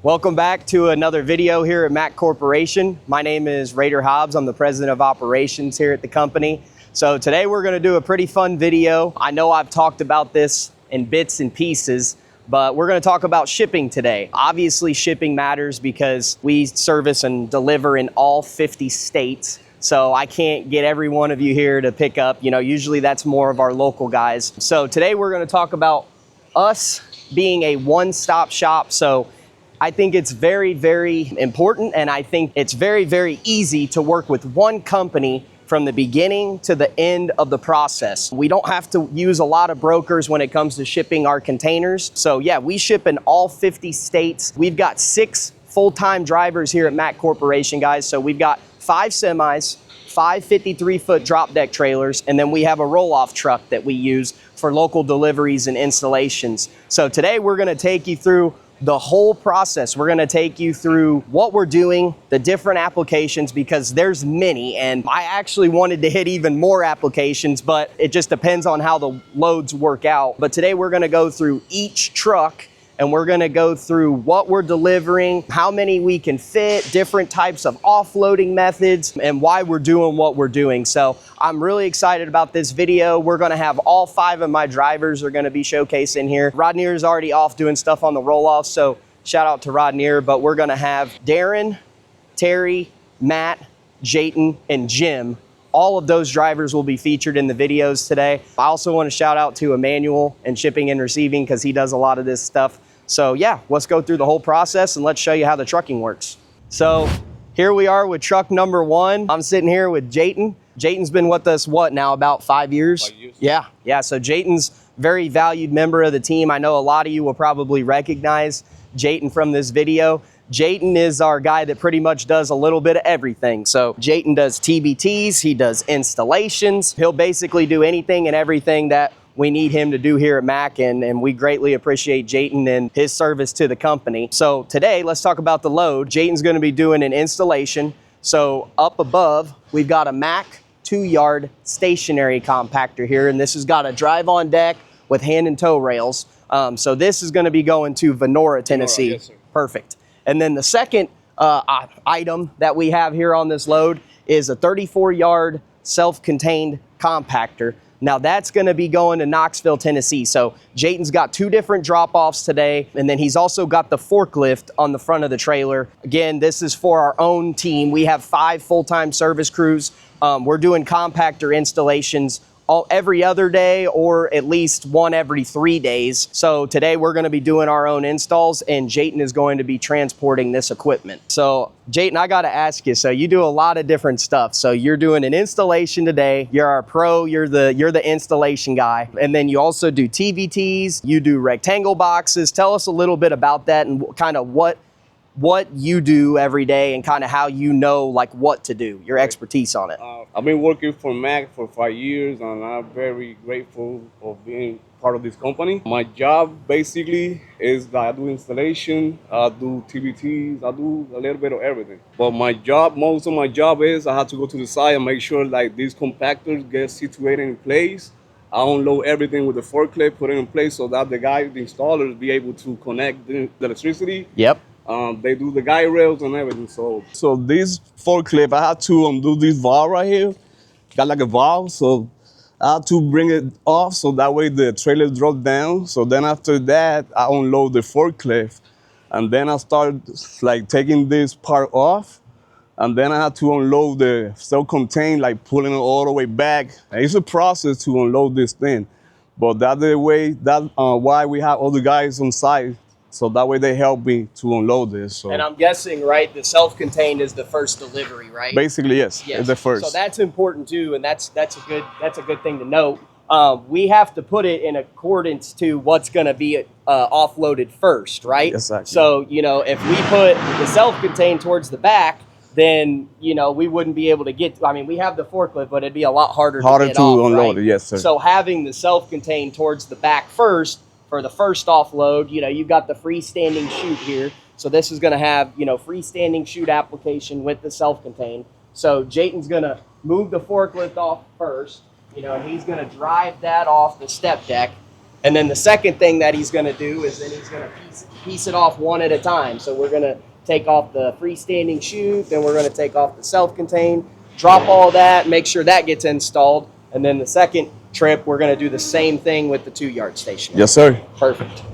Welcome back to another video here at Mack Corporation. My name is Rayder. I'm the president of operations here at the company. So today we're going to do a pretty fun video. I know I've talked about this in bits and pieces, but we're going to talk about shipping today. Obviously shipping matters because we service and deliver in all 50 states. So I can't get every one of you here to pick up. Usually that's more of our local guys. So today we're going to talk about us being a one-stop shop. So I think it's very, very important, and I think it's very, very easy to work with one company from the beginning to the end of the process. We don't have to use a lot of brokers when it comes to shipping our containers. So yeah, we ship in all 50 states. We've got 6 full-time drivers here at Mack Corporation, guys. So we've got 5 semis, 5 53-foot drop deck trailers, and then we have a roll-off truck that we use for local deliveries and installations. So today we're gonna take you through the whole process. We're gonna take you through what we're doing, the different applications, because there's many, and I actually wanted to hit even more applications, but it just depends on how the loads work out. But today we're gonna go through each truck, and we're gonna go through what we're delivering, how many we can fit, different types of offloading methods, and why we're doing what we're doing. So I'm really excited about this video. We're gonna have all 5 of my drivers are gonna be showcased in here. Rodney is already off doing stuff on the roll-off, so shout out to Rodney, but we're gonna have Darren, Terry, Matt, Jaden, and Jim. All of those drivers will be featured in the videos today. I also want to shout out to Emmanuel and shipping and receiving because he does a lot of this stuff. So yeah, let's go through the whole process and let's show you how the trucking works. So here we are with truck number 1. I'm sitting here with Jaden. Jaden's been with us, now, about 5 years? 5 years. Yeah, so Jaden's very valued member of the team. I know a lot of you will probably recognize Jaden from this video. Jaden is our guy that pretty much does a little bit of everything. So Jaden does TBTs, he does installations. He'll basically do anything and everything that we need him to do here at Mack, and we greatly appreciate Jaden and his service to the company. So today, let's talk about the load. Jaden's gonna be doing an installation. So up above, we've got a Mack 2-yard stationary compactor here, and this has got a drive-on deck with hand and tow rails. So this is gonna be going to Venora, Tennessee. Yes, sir. Perfect. And then the second item that we have here on this load is a 34-yard self-contained compactor. Now that's gonna be going to Knoxville, Tennessee. So Jaden's got 2 different drop-offs today, and then he's also got the forklift on the front of the trailer. Again, this is for our own team. We have 5 full-time service crews. We're doing compactor installations every other day, or at least 1 every 3 days. So today we're gonna be doing our own installs, and Jaden is going to be transporting this equipment. So Jaden, I gotta ask you, so you do a lot of different stuff. So you're doing an installation today, you're our pro, you're the installation guy, and then you also do TVTs, you do rectangle boxes. Tell us a little bit about that and kind of what you do every day and kind of how you know like what to do, your expertise on it. I've been working for Mack for 5 years, and I'm very grateful of being part of this company. My job basically is that I do installation, I do TBTs, I do a little bit of everything. But most of my job is I have to go to the site and make sure like these compactors get situated in place. I unload everything with the forklift, put it in place so that the installers, be able to connect the electricity. Yep. They do the guide rails and everything. So this forklift, I had to undo this valve right here. Got like a valve, so I had to bring it off so that way the trailer drops down. So then after that, I unload the forklift, and then I started like taking this part off, and then I had to unload the self-contained, like pulling it all the way back. And it's a process to unload this thing, but that's the way why we have all the guys on site. So that way they help me to unload this. So. And I'm guessing, right, the self-contained is the first delivery, right? Basically, yes. It's the first. So that's important too, and that's a good thing to note. We have to put it in accordance to what's going to be offloaded first, right? Exactly. So if we put the self-contained towards the back, then we wouldn't be able to get. I mean, we have the forklift, but it'd be a lot harder to get off, unload right? it. Yes, sir. So having the self-contained towards the back first. For the first offload, you've got the freestanding chute here. So this is gonna have, freestanding chute application with the self-contained. So Jaden's gonna move the forklift off first, and he's gonna drive that off the step deck. And then the second thing that he's gonna do is then he's gonna piece it off one at a time. So we're gonna take off the freestanding chute, then we're gonna take off the self-contained, drop all that, make sure that gets installed. And then the second trip, we're gonna do the same thing with the 2-yard station. Yes, sir. Perfect.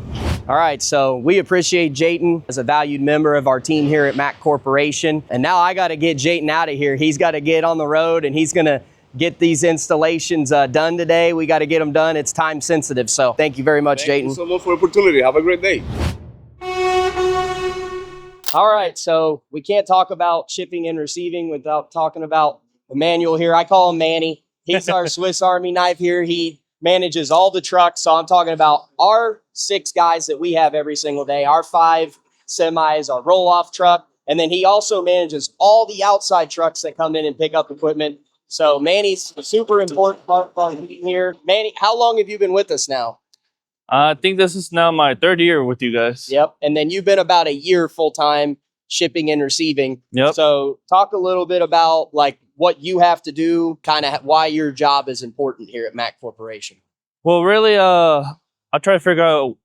All right, so we appreciate Jaden as a valued member of our team here at Mack Corporation. And now I gotta get Jaden out of here. He's gotta get on the road and he's gonna get these installations done today. We gotta get them done. It's time sensitive. So thank you very much, Jaden. Thank you so much for the opportunity. Have a great day. All right, so we can't talk about shipping and receiving without talking about Emmanuel here. I call him Manny. He's our Swiss Army knife here. He manages all the trucks. So I'm talking about our 6 guys that we have every single day, our 5 semis, our roll-off truck, and then he also manages all the outside trucks that come in and pick up equipment. So Manny's a super important part of here. Manny, how long have you been with us now? I think this is now my 3rd year with you guys. Yep. And then you've been about a year full-time shipping and receiving. Yep. So talk a little bit about like what you have to do, kind of why your job is important here at Mack Corporation. Well, really, I try to figure out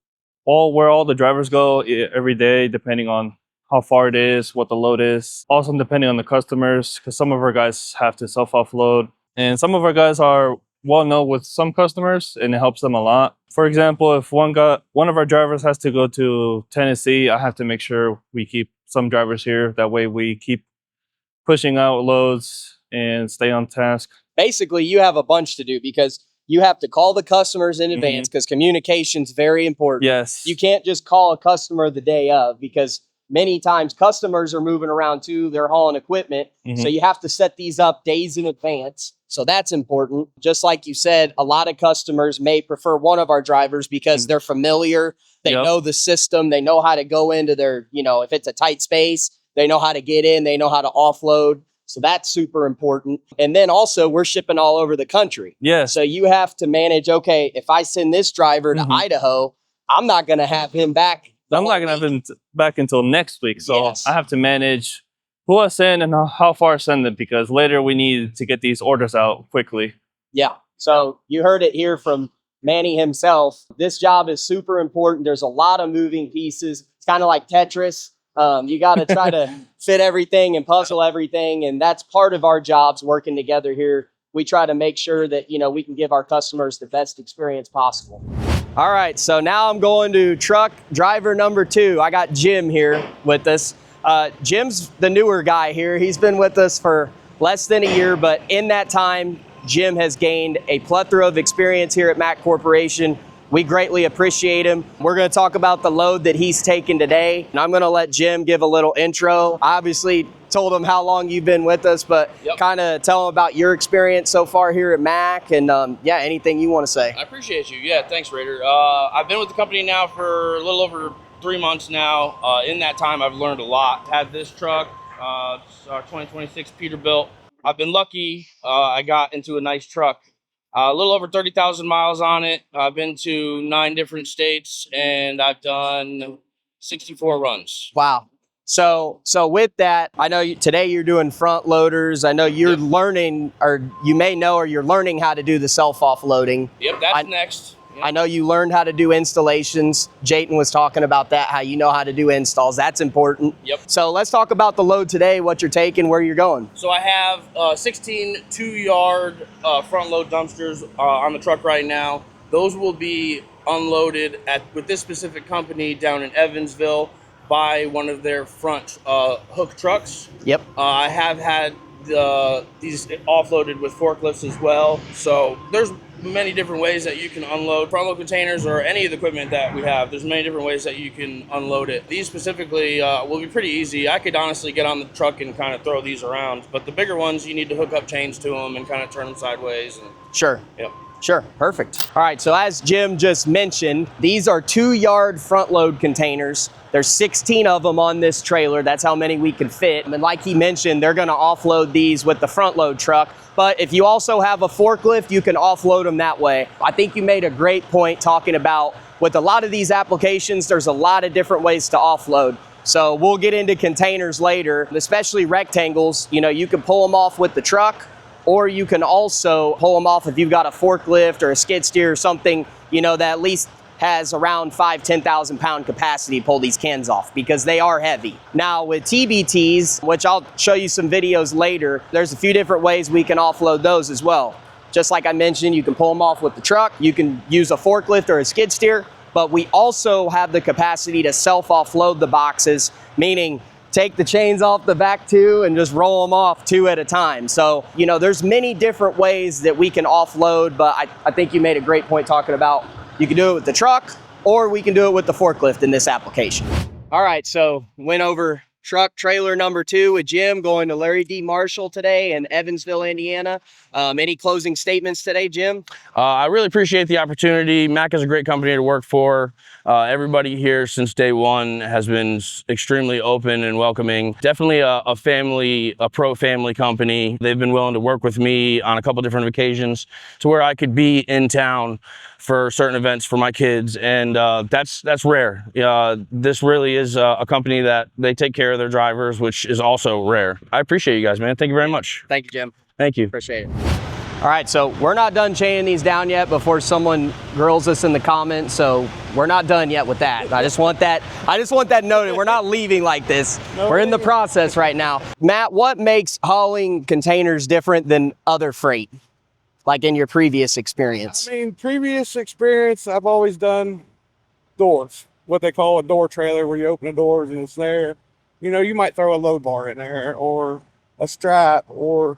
where all the drivers go every day, depending on how far it is, what the load is. Also, depending on the customers, because some of our guys have to self-offload, and some of our guys are well-known with some customers, and it helps them a lot. For example, if one of our drivers has to go to Tennessee, I have to make sure we keep some drivers here. That way, we keep pushing out loads and stay on task. Basically, you have a bunch to do because you have to call the customers in advance because communication's very important. Yes. You can't just call a customer the day of because many times customers are moving around too. They're hauling equipment. So you have to set these up days in advance. So that's important. Just like you said, a lot of customers may prefer one of our drivers because they're familiar. They know the system. They know how to go into their, if it's a tight space, they know how to get in. They know how to offload. So that's super important. And then also we're shipping all over the country. Yes. So you have to manage, okay, if I send this driver to Idaho, I'm not going to have him back. I'm not going to have him back until next week. So Yes. I have to manage who I send and how far I send them, because later we need to get these orders out quickly. Yeah. So you heard it here from Manny himself. This job is super important. There's a lot of moving pieces. It's kind of like Tetris. You got to try to fit everything and puzzle everything. And that's part of our jobs working together here. We try to make sure that, we can give our customers the best experience possible. All right, so now I'm going to truck driver number 2. I got Jim here with us. Jim's the newer guy here. He's been with us for less than a year, but in that time, Jim has gained a plethora of experience here at Mack Corporation. We greatly appreciate him. We're going to talk about the load that he's taken today, and I'm going to let Jim give a little intro. I obviously told him how long you've been with us, but kind of tell him about your experience so far here at Mack, and anything you want to say. I appreciate you. Yeah, thanks, Rayder. I've been with the company now for a little over 3 months now. In that time, I've learned a lot. Had this truck, it's our 2026 Peterbilt. I've been lucky. I got into a nice truck. A little over 30,000 miles on it. I've been to 9 different states, and I've done 64 runs. Wow. So with that, I know today you're doing front loaders. I know you're learning, or you may know, or you're learning how to do the self-offloading. Yep, that's next. Yep. I know you learned how to do installations. Jaden was talking about that, how you know how to do installs. That's important. Yep. So let's talk about the load today, what you're taking, where you're going. So I have 16 2-yard front load dumpsters on the truck right now. Those will be unloaded with this specific company down in Evansville by one of their front hook trucks. Yep. I have had these offloaded with forklifts as well. So there's many different ways that you can unload front load containers or any of the equipment that we have. There's many different ways that you can unload it. These specifically will be pretty easy. I could honestly get on the truck and kind of throw these around, but the bigger ones, you need to hook up chains to them and kind of turn them sideways. Sure. Yep. Sure, perfect. All right, so as Jim just mentioned, these are 2-yard front load containers. There's 16 of them on this trailer. That's how many we can fit. And like he mentioned, they're gonna offload these with the front load truck. But if you also have a forklift, you can offload them that way. I think you made a great point talking about with a lot of these applications, there's a lot of different ways to offload. So we'll get into containers later, especially rectangles. You can pull them off with the truck, or you can also pull them off if you've got a forklift or a skid steer or something, that at least has around 10,000 pound capacity to pull these cans off because they are heavy. Now with TBTs, which I'll show you some videos later, there's a few different ways we can offload those as well. Just like I mentioned, you can pull them off with the truck, you can use a forklift or a skid steer, but we also have the capacity to self-offload the boxes, meaning take the chains off the back two and just roll them off 2 at a time. So, you know, there's many different ways that we can offload, but I think you made a great point talking about you can do it with the truck or we can do it with the forklift in this application. All right, so went over truck trailer number 2 with Jim, going to Larry D. Marshall today in Evansville, Indiana. Any closing statements today, Jim? I really appreciate the opportunity. Mac is a great company to work for. Everybody here since day one has been extremely open and welcoming. Definitely a pro-family company. They've been willing to work with me on a couple different occasions to where I could be in town for certain events for my kids, and that's rare. This really is a company that they take care of their drivers, which is also rare. I appreciate you guys, man. Thank you very much. Thank you, Jim. Thank you. Appreciate it. All right, so we're not done chaining these down yet before someone grills us in the comments. So we're not done yet with that. I just want that noted. We're not leaving like this. We're in the process right now. Matt, what makes hauling containers different than other freight, like in your previous experience? I mean, previous experience, I've always done doors, what they call a door trailer, where you open the doors and it's there. You know, you might throw a load bar in there or a strap, or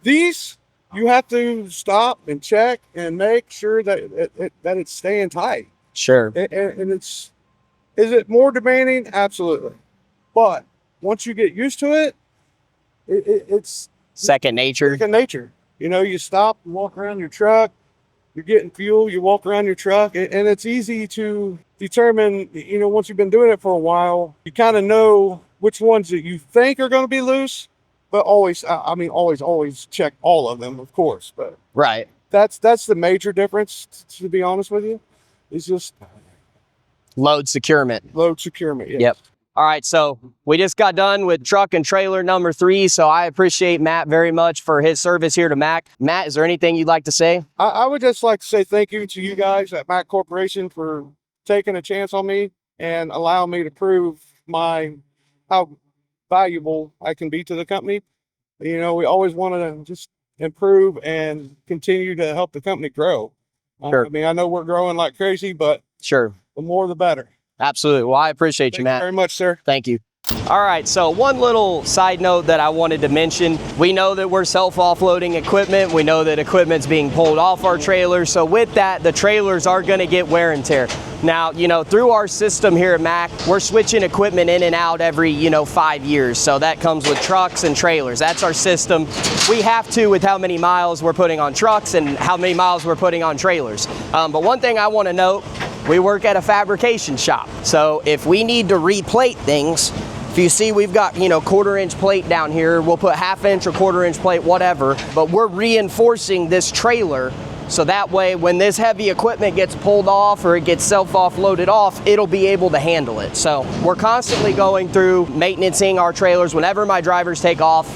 these, you have to stop and check and make sure that it's staying tight. Sure. And is it more demanding? Absolutely. But once you get used to it, it's second nature. Second nature. You know, you stop and walk around your truck, you're getting fuel, you walk around your truck, and it's easy to determine, you know, once you've been doing it for a while, you kind of know which ones that you think are going to be loose, but always check all of them, of course. But right. That's the major difference, to be honest with you. It's just load securement. Load securement, yes. Yep. All right, so we just got done with truck and trailer number 3, so I appreciate Matt very much for his service here to Mac. Matt, is there anything you'd like to say? I would just like to say thank you to you guys at Mac Corporation for taking a chance on me and allowing me to prove how valuable I can be to the company. You know, we always want to just improve and continue to help the company grow. Sure. I mean, I know we're growing like crazy, but sure, the more the better. Absolutely. Well, I appreciate you, Matt. Thank you very much, sir. Thank you. All right, so one little side note that I wanted to mention. We know that we're self-offloading equipment. We know that equipment's being pulled off our trailers. So with that, the trailers are gonna get wear and tear. Now, you know, through our system here at Mac, we're switching equipment in and out every, 5 years. So that comes with trucks and trailers. That's our system. We have to with how many miles we're putting on trucks and how many miles we're putting on trailers. But one thing I wanna note, we work at a fabrication shop. So if we need to replate things, if you see we've got, 1/4-inch plate down here, we'll put 1/2-inch or 1/4-inch plate, whatever, but we're reinforcing this trailer so that way when this heavy equipment gets pulled off or it gets self-offloaded off, it'll be able to handle it. So we're constantly going through maintaining our trailers. Whenever my drivers take off,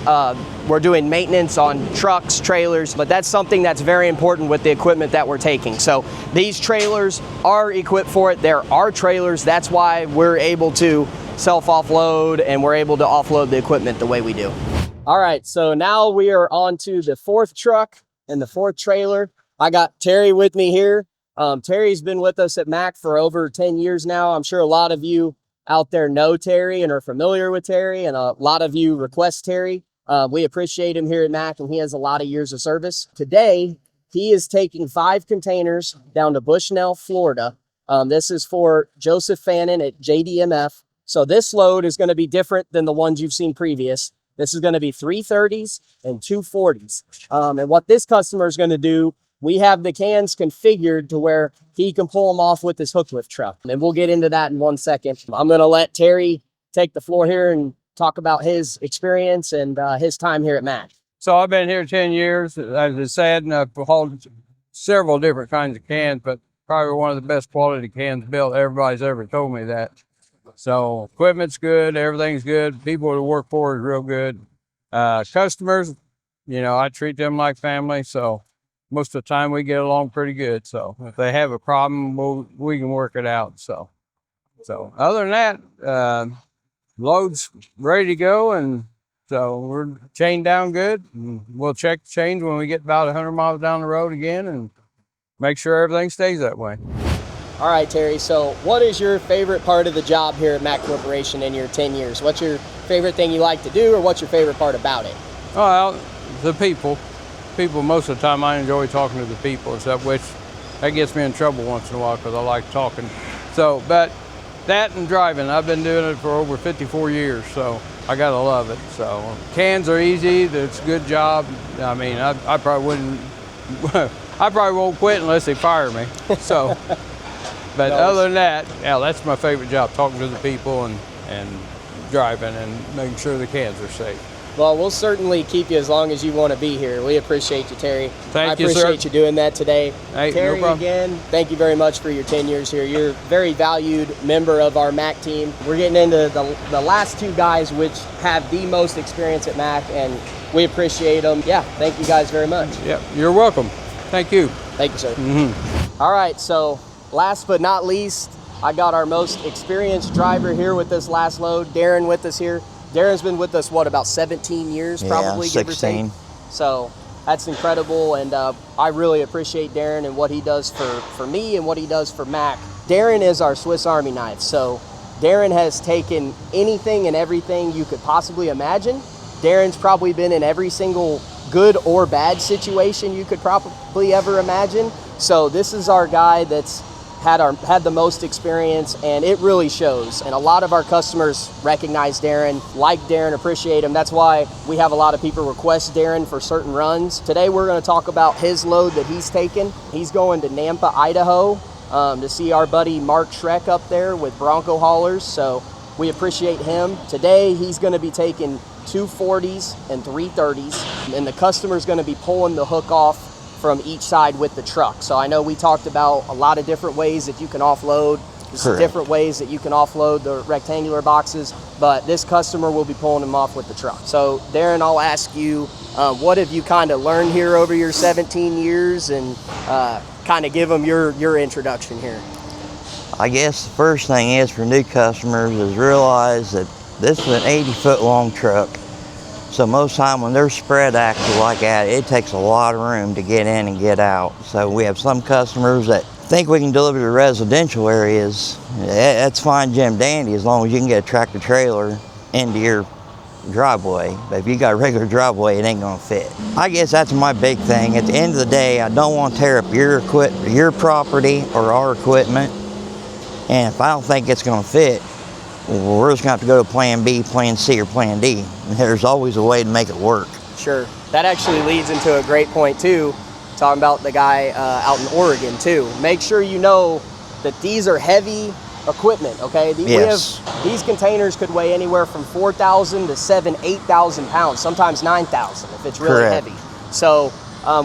we're doing maintenance on trucks, trailers, but that's something that's very important with the equipment that we're taking. So these trailers are equipped for it. They're our trailers. That's why we're able to self-offload and we're able to offload the equipment the way we do. All right, so now we are on to the 4th truck and the 4th trailer. I got Terry with me here. Terry's been with us at Mac for over 10 years now. I'm sure a lot of you out there know Terry and are familiar with Terry, and a lot of you request Terry. We appreciate him here at Mac, and he has a lot of years of service. Today, he is taking 5 containers down to Bushnell, Florida. This is for Joseph Fannin at JDMF. So this load is going to be different than the ones you've seen previous. This is going to be 330s and 240s. And what this customer is going to do, we have the cans configured to where he can pull them off with his hook lift truck. And we'll get into that in 1 second. I'm going to let Terry take the floor here and talk about his experience and his time here at Mac. So I've been here 10 years, as I said, and I've hauled several different kinds of cans, but probably one of the best quality cans built. Everybody's ever told me that. So equipment's good, everything's good. People to work for is real good. Customers, I treat them like family. So most of the time we get along pretty good. So if they have a problem, we can work it out. So other than that, load's ready to go, and so we're chained down good. And we'll check the chains when we get about 100 miles down the road again and make sure everything stays that way. All right, Terry, so what is your favorite part of the job here at Mack Corporation in your 10 years? What's your favorite thing you like to do, or what's your favorite part about it? Well, the people. Most of the time I enjoy talking to the people, except which that gets me in trouble once in a while because I like talking. So, but that and driving, I've been doing it for over 54 years, so I gotta love it. So cans are easy, it's a good job. I mean, I probably wouldn't, I probably won't quit unless they fire me. So, but other than that, yeah, that's my favorite job, talking to the people and driving and making sure the cans are safe. Well, we'll certainly keep you as long as you want to be here. We appreciate you, Terry. Thank you, sir. I appreciate you doing that today. Hey, Terry, no problem. again, thank you very much for your 10 years here. You're a very valued member of our Mack team. We're getting into the last two guys which have the most experience at Mack, and we appreciate them. Yeah, thank you guys very much. Yeah, you're welcome. Thank you. Thank you, sir. All right, so last but not least, I got our most experienced driver here with this last load, Darren, with us here. Darren's been with us, what, about 17 years, probably, yeah, give or 16. take? So that's incredible, and I really appreciate Darren and what he does for me and what he does for Mack. Darren is our Swiss Army knife, so Darren has taken anything and everything you could possibly imagine. Darren's probably been in every single good or bad situation you could probably ever imagine. So this is our guy that's had the most experience, and it really shows. And a lot of our customers recognize Darren, like Darren, appreciate him. That's why we have a lot of people request Darren for certain runs. Today we're going to talk about his load that he's taken. He's going to Nampa, Idaho, to see our buddy Mark Schreck up there with Bronco haulers. So we appreciate him. Today he's going to be taking 240s and 330s, and the customer's going to be pulling the hook off from each side with the truck. So I know we talked about a lot of different ways that you can offload. There's different ways that you can offload the rectangular boxes, but this customer will be pulling them off with the truck. So Darren, I'll ask you, what have you kind of learned here over your 17 years, and kind of give them your introduction here? I guess the first thing is for new customers is realize that this is an 80-foot long truck. So most time when they're spread axle like that, it takes a lot of room to get in and get out. So we have some customers that think we can deliver to residential areas. That's fine, Jim Dandy, as long as you can get a tractor trailer into your driveway. But if you got a regular driveway, it ain't gonna fit. I guess that's my big thing. At the end of the day, I don't want to tear up your property or our equipment. And if I don't think it's gonna fit, we're just gonna have to go to plan B, plan C, or plan D. There's always a way to make it work. Sure. That actually leads into a great point too, talking about the guy out in Oregon too. Make sure you know that these are heavy equipment, okay? Yes. These containers could weigh anywhere from 4,000 to 8,000 pounds, sometimes 9,000 if it's really Correct. heavy. So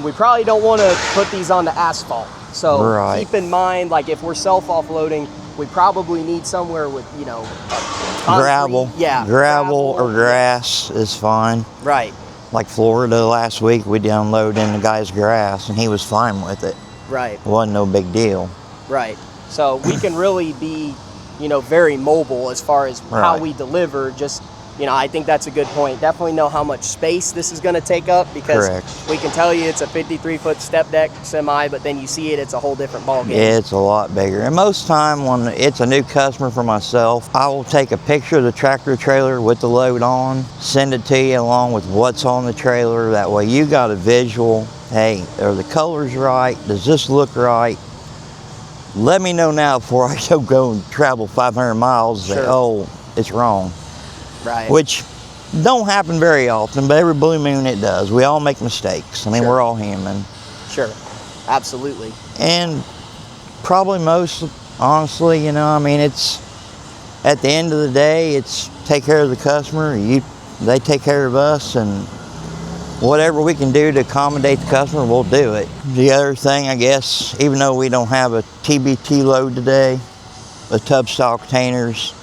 we probably don't want to put these on the asphalt. So Right. keep in mind, like if we're self-offloading, we probably need somewhere with, concrete. Gravel. Yeah. Gravel or grass is fine. Right. Like Florida last week, we unloaded in the guy's grass and he was fine with it. Right. It wasn't no big deal. Right. So we can really be, very mobile as far as how Right. we deliver. Just, I think that's a good point. Definitely know how much space this is going to take up, because Correct. we can tell you it's a 53-foot step deck semi, but then you see it's a whole different ballgame. It's a lot bigger. And most time when it's a new customer for myself, I will take a picture of the tractor trailer with the load on, send it to you along with what's on the trailer. That way you got a visual. Hey, are the colors right? Does this look right? Let me know now before I go and travel 500 miles that, Sure. oh, it's wrong. Right. Which don't happen very often, but every blue moon it does. We all make mistakes. I mean, Sure. we're all human. Sure. Absolutely. And probably most, honestly, it's, at the end of the day, it's take care of the customer, they take care of us, and whatever we can do to accommodate the customer, we'll do it. The other thing, I guess, even though we don't have a TBT load today, the tub style containers,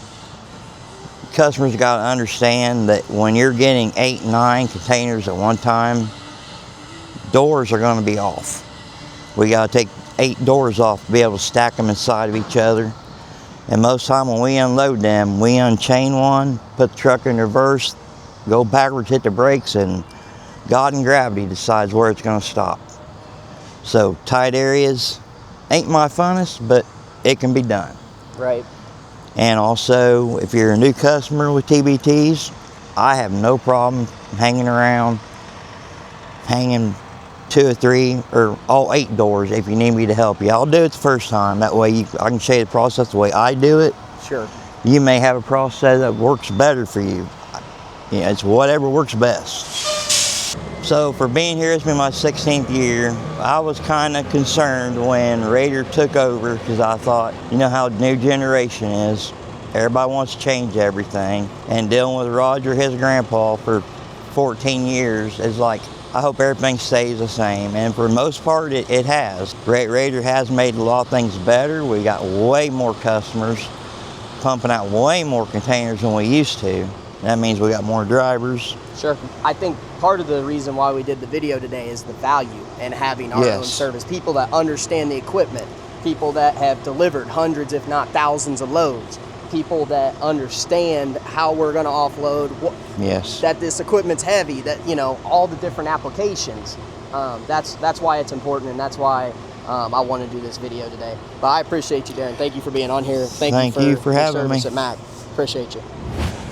customers got to understand that when you're getting 8, 9 containers at one time, doors are going to be off. We gotta take 8 doors off to be able to stack them inside of each other. And most time when we unload them, we unchain one, put the truck in reverse, go backwards, hit the brakes, and God and gravity decides where it's gonna stop. So tight areas ain't my funnest, but it can be done. Right. And also, if you're a new customer with TBTs, I have no problem hanging around, hanging 2 or 3 or all 8 doors if you need me to help you. I'll do it the first time. That way I can show you the process the way I do it. Sure. You may have a process that works better for you. Yeah, it's whatever works best. So for being here, it's been my 16th year. I was kind of concerned when Rayder took over because I thought, you know how new generation is. Everybody wants to change everything. And dealing with Roger, his grandpa, for 14 years is like, I hope everything stays the same, and for the most part, it has. Rayder has made a lot of things better. We got way more customers, pumping out way more containers than we used to. That means we got more drivers. Sure. I think part of the reason why we did the video today is the value in having our own service. People that understand the equipment, people that have delivered hundreds, if not thousands of loads, people that understand how we're going to offload, that this equipment's heavy, that, you know, all the different applications. That's why it's important, and that's why I want to do this video today. But I appreciate you, Darren. Thank you for being on here. Thank you for having me. At Mac. Appreciate you.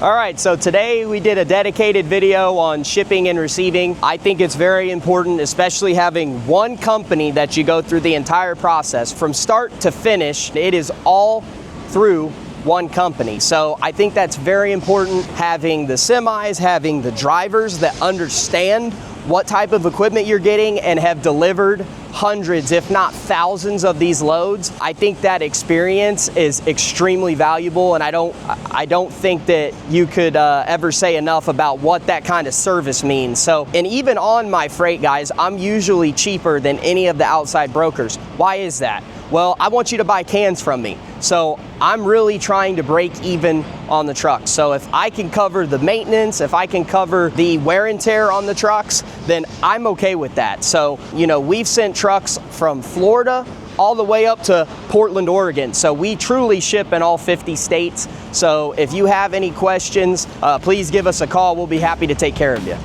All right, so today we did a dedicated video on shipping and receiving. I think it's very important, especially having one company that you go through the entire process from start to finish. It is all through one company. So I think that's very important, having the semis, having the drivers that understand what type of equipment you're getting and have delivered hundreds, if not thousands of these loads. I think that experience is extremely valuable, and I don't think that you could ever say enough about what that kind of service means. So, and even on my freight, guys, I'm usually cheaper than any of the outside brokers. Why is that? Well, I want you to buy cans from me. So I'm really trying to break even on the truck. So if I can cover the maintenance, if I can cover the wear and tear on the trucks, then I'm okay with that. So, you know, we've sent trucks from Florida all the way up to Portland, Oregon. So we truly ship in all 50 states. So if you have any questions, please give us a call. We'll be happy to take care of you.